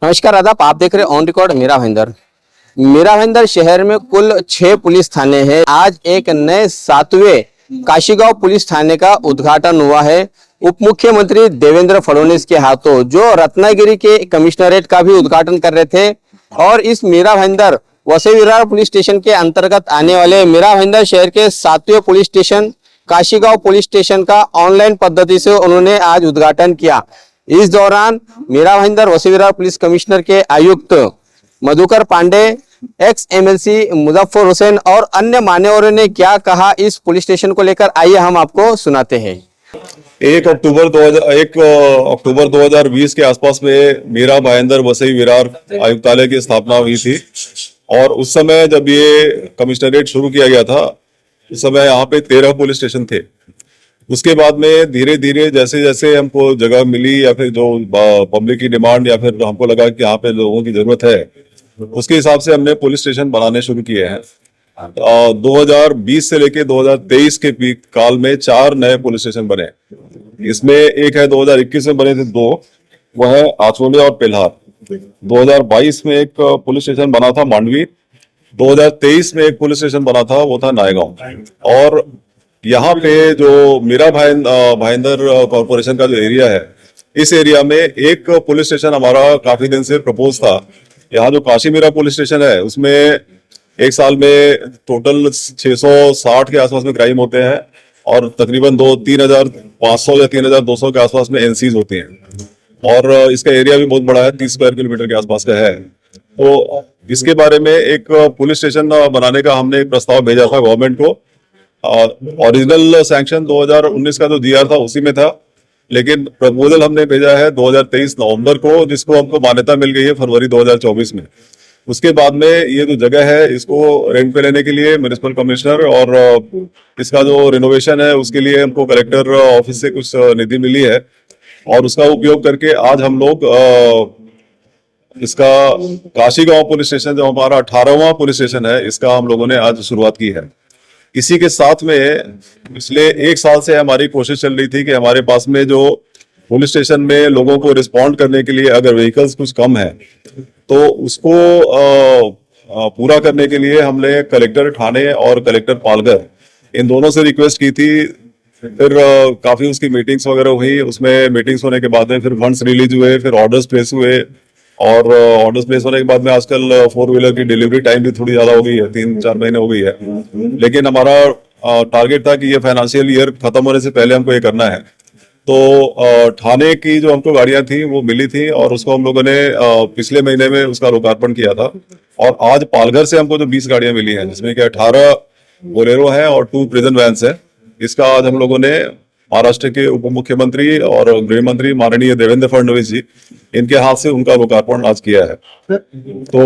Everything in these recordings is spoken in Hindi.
नमस्कार आदाब, आप देख रहे हैं ऑन रिकॉर्ड मेरा भाईंदर। मेरा भाईंदर शहर में कुल 6 पुलिस थाने हैं। आज एक नए 7वें काशीगांव पुलिस थाने का उद्घाटन हुआ है उप मुख्यमंत्री देवेंद्र फडणवीस के हाथों, जो रत्नागिरी के कमिश्नरेट का भी उद्घाटन कर रहे थे। और इस मेरा भाईंदर वसई विरार पुलिस स्टेशन के अंतर्गत आने वाले मेरा भाईंदर शहर के 7वें police station Kashigaon police station का ऑनलाइन पद्धति से उन्होंने आज उद्घाटन किया। इस दौरान मेरा भाईंदर वसई विरार पुलिस कमिश्नर के आयुक्त मधुकर पांडे, एक्स एमएलसी मुजफ्फर हुसैन और अन्य मान्यवरों ने क्या कहा इस पुलिस स्टेशन को लेकर, आइए हम आपको सुनाते हैं। 1 अक्टूबर 2020 के आसपास में मेरा भाईंदर वसई विरार आयुक्तालय की स्थापना हुई थी। और उस समय जब ये कमिश्नरेट शुरू किया गया था, उस समय यहाँ पे 13 पुलिस स्टेशन थे। उसके बाद में धीरे धीरे जैसे जैसे हमको जगह मिली या फिर जो पब्लिक की डिमांड या फिर हमको लगा कि यहाँ पे लोगों की जरूरत है, उसके हिसाब से हमने पुलिस स्टेशन बनाने शुरू किए हैं। 2020 से लेके 2023 के पीक काल में 4 नए पुलिस स्टेशन बने। इसमें एक है 2021 में बने थे 2, वह है आचोले और पेल्हार। 2022 में एक पुलिस स्टेशन बना था मांडवी। 2023 में एक पुलिस स्टेशन बना था, वो था नायगांव। और यहाँ पे जो मेरा भाईंदर कॉर्पोरेशन का जो एरिया है, इस एरिया में एक पुलिस स्टेशन हमारा काफी दिन से प्रपोज था। यहाँ जो काशी मीरा पुलिस स्टेशन है, उसमें एक साल में टोटल 660 के आसपास में क्राइम होते हैं और तकरीबन 3,500 या 3,200 के आसपास में एनसीज होती हैं। और इसका एरिया भी बहुत बड़ा है, 30 स्क्वायर किलोमीटर के आसपास का है। तो इसके बारे में एक पुलिस स्टेशन बनाने का हमने एक प्रस्ताव भेजा था गवर्नमेंट को। ओरिजिनल सैंक्शन 2019 का जो जीआर था उसी में था, लेकिन प्रपोजल हमने भेजा है 2023 नवंबर को, जिसको हमको मान्यता मिल गई है फरवरी 2024 में। उसके बाद में ये जो जगह है, इसको रेंट पे लेने के लिए म्युनिसिपल कमिश्नर और इसका जो रिनोवेशन है उसके लिए हमको कलेक्टर ऑफिस से कुछ निधि मिली है। और उसका उपयोग करके आज हम लोग इसका काशीगांव पुलिस स्टेशन, जो हमारा 18वां पुलिस स्टेशन है, इसका हम लोगों ने आज शुरुआत की है। इसी के साथ में पिछले 1 साल से हमारी कोशिश चल रही थी कि हमारे पास में जो पुलिस स्टेशन में लोगों को रिस्पॉन्ड करने के लिए अगर व्हीकल्स कुछ कम है, तो उसको पूरा करने के लिए हमने कलेक्टर ठाणे और कलेक्टर पालघर इन दोनों से रिक्वेस्ट की थी। फिर काफी उसकी मीटिंग्स वगैरह हुई। उसमें मीटिंग्स होने के बाद में फिर फंड्स रिलीज हुए, फिर ऑर्डर्स प्लेस हुए। और ऑर्डर्स प्लेस होने के बाद में आजकल 4 व्हीलर की डिलीवरी टाइम भी थोड़ी ज्यादा हो गई है, 3-4 महीने हो गई है। लेकिन हमारा टारगेट था कि ये फाइनेंशियल ईयर खत्म होने से पहले हमको ये करना है। तो ठाणे की जो हमको गाड़ियां थी वो मिली थी और उसको हम लोगों ने पिछले महीने में उसका लोकार्पण किया था। और आज पालघर से हमको जो 20 गाड़ियां मिली हैं, जिसमें कि 18 बोलेरो हैं और 2 प्रिजन वैन्स है, इसका आज हम लोगों ने महाराष्ट्र के उप मुख्यमंत्री और गृह मंत्री माननीय देवेंद्र फडणवीस जी, इनके हाथ से उनका लोकार्पण आज किया है। तो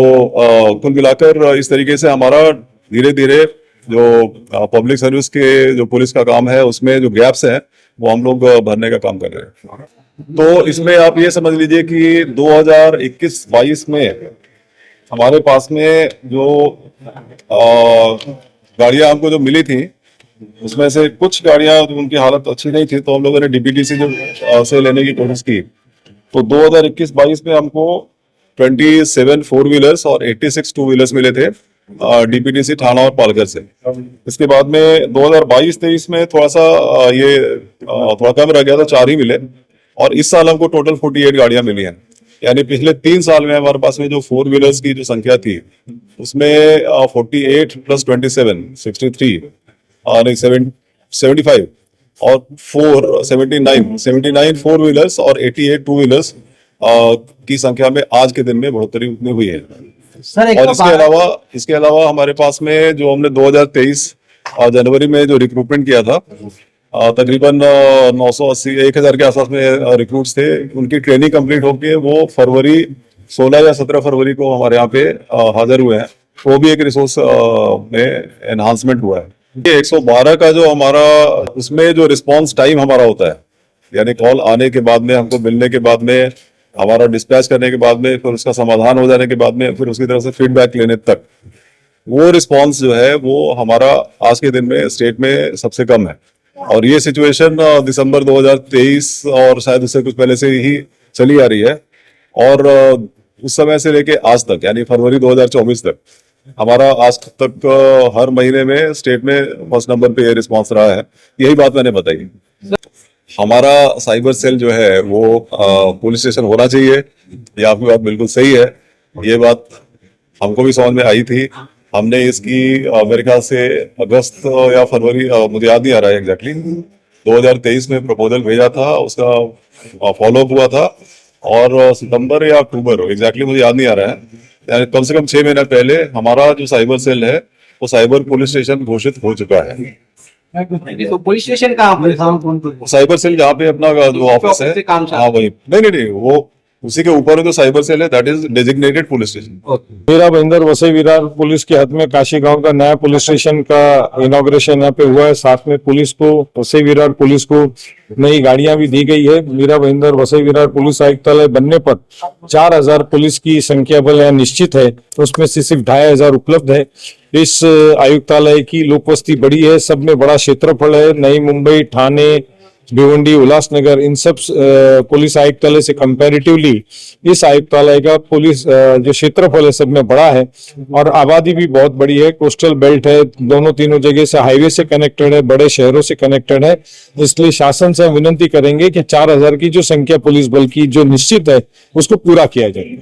कुल मिलाकर इस तरीके से हमारा धीरे धीरे जो पब्लिक सर्विस के जो पुलिस का काम है, उसमें जो गैप्स हैं वो हम लोग भरने का काम कर रहे हैं। तो इसमें आप ये समझ लीजिए कि 2021-22 में हमारे पास में जो गाड़ियां हमको जो मिली थी, उसमें से कुछ गाड़ियां उनकी हालत अच्छी नहीं थी, तो हम लोगों ने डीपीटीसी से लेने की कोशिश की। तो 2021-22 में हमको 27 4 व्हीलर्स और 86 2 व्हीलर्स मिले थे डीपीटीसी थाना और पालघर से। इसके बाद में 2022-23 में थोड़ा सा ये थोड़ा कम रह गया था, 4 ही मिले। और इस साल हमको टोटल 48 गाड़ियां मिली हैं। यानी पिछले 3 साल में हमारे पास में जो 4 व्हीलर्स की जो संख्या थी, उसमें 48 + 27 63 नहीं 75 और 79 4 व्हीलर्स और 88 2 व्हीलर्स की संख्या में आज के दिन में बढ़ोतरी उतनी हुई है। और इसके अलावा हमारे पास में जो हमने 2023 जनवरी में जो रिक्रूटमेंट किया था, तकरीबन 980 1000 के आसपास में रिक्रूट्स थे। उनकी ट्रेनिंग कंप्लीट होकर वो फरवरी 16 या 17 फरवरी को हमारे यहाँ पे हाजिर हुए हैं। वो भी एक रिसोर्स में एनहांसमेंट हुआ है। 112 का जो हमारा, उसमें जो रिस्पांस टाइम हमारा होता है, यानी कॉल आने के बाद में, हमको मिलने के बाद में, हमारा डिस्पैच करने के बाद में, फिर उसका समाधान हो जाने के बाद में, फिर उसकी तरफ से फीडबैक लेने तक, वो रिस्पांस जो है वो हमारा आज के दिन में स्टेट में सबसे कम है। और ये सिचुएशन दिसंबर 2023 और शायद उससे कुछ पहले से ही चली आ रही है। और उस समय से लेके आज तक यानी फरवरी 2024 तक हमारा आज तक हर महीने में स्टेट में फर्स्ट नंबर पे ये रिस्पॉन्स रहा है। यही बात मैंने बताई। हमारा साइबर सेल जो है वो पुलिस स्टेशन होना चाहिए, ये आपकी बात बिल्कुल सही है। ये बात हमको भी समझ में आई थी। हमने इसकी मेरे ख्याल से अगस्त या फरवरी, मुझे याद नहीं आ रहा है एग्जैक्टली, 2023 में प्रपोजल भेजा था, उसका फॉलोअप हुआ था और सितंबर या अक्टूबर, एग्जैक्टली मुझे याद नहीं आ रहा है, यानी कम से कम 6 महीना पहले हमारा जो साइबर सेल है वो साइबर पुलिस स्टेशन घोषित हो चुका है। तो पुलिस स्टेशन कहाँ पर है? साइबर सेल जहाँ पे अपना जो ऑफिस है, हाँ वही, नहीं, वो उसी के ऊपर जो साइबर सेल है that is designated police station. Meera Bhayandar Vasai Virar police के हद में काशी गांव का नया पुलिस स्टेशन का इनॉग्रेशन यहाँ पे हुआ है। साथ में पुलिस को, वसई विरार पुलिस को नई गाड़ियां भी दी गई है। मीरा भाईंदर वसई विरार पुलिस आयुक्तालय बनने पर 4000 पुलिस की संख्या बल यहाँ निश्चित है, उसमें से सिर्फ 2500 उपलब्ध है। इस आयुक्तालय की लोकवस्ती बड़ी है, सब में बड़ा क्षेत्रफल है। नई मुंबई, ठाणे, भिवंडी, उल्लासनगर, इन सब पुलिस आयुक्तालय से कंपैरेटिवली इस आयुक्तालय का पुलिस जो क्षेत्रफल है सब में बड़ा है और आबादी भी बहुत बड़ी है। कोस्टल बेल्ट है, दोनों तीनों जगह से हाईवे से कनेक्टेड है, बड़े शहरों से कनेक्टेड है। इसलिए शासन से हम विनती करेंगे कि 4000 की जो संख्या पुलिस बल की जो निश्चित है उसको पूरा किया जाए।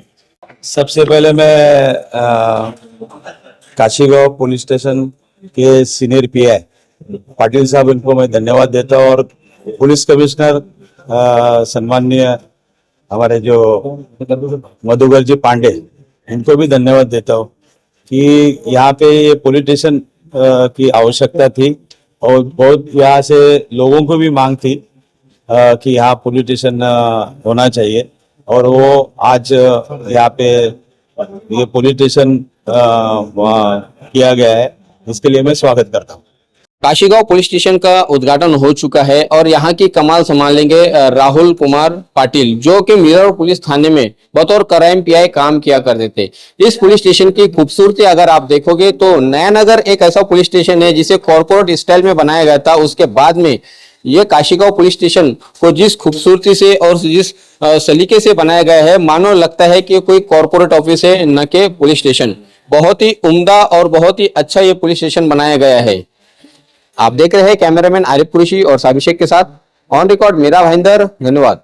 सबसे पहले मैं काशीगांव पुलिस स्टेशन के सीनियर पीआई पाटिल साहब, इनको मैं धन्यवाद देता हूँ और पुलिस कमिश्नर सम्माननीय हमारे जो मधुकर जी पांडे, इनको भी धन्यवाद देता हूँ कि यहाँ पे ये पुलिस स्टेशन की आवश्यकता थी और बहुत यहाँ से लोगों को भी मांग थी कि यहाँ पुलिस स्टेशन होना चाहिए और वो आज यहाँ पे ये पुलिस स्टेशन किया गया है, इसके लिए मैं स्वागत करता हूँ। काशीगांव पुलिस स्टेशन का उद्घाटन हो चुका है और यहाँ की कमाल संभालेंगे राहुल कुमार पाटिल, जो कि मीरा पुलिस थाने में बतौर क्राइम पीआई काम किया करते थे। इस पुलिस स्टेशन की खूबसूरती अगर आप देखोगे तो नयानगर एक ऐसा पुलिस स्टेशन है जिसे कॉर्पोरेट स्टाइल में बनाया गया था। उसके बाद में ये काशीगांव पुलिस स्टेशन को जिस खूबसूरती से और जिस सलीके से बनाया गया है, मानो लगता है कि कोई कॉर्पोरेट ऑफिस है, न कि पुलिस स्टेशन। बहुत ही उम्दा और बहुत ही अच्छा ये पुलिस स्टेशन बनाया गया है। आप देख रहे हैं कैमरामैन आरिफ कुरैशी और साबिर शेख के साथ ऑन रिकॉर्ड मीरा भाईंदर। धन्यवाद।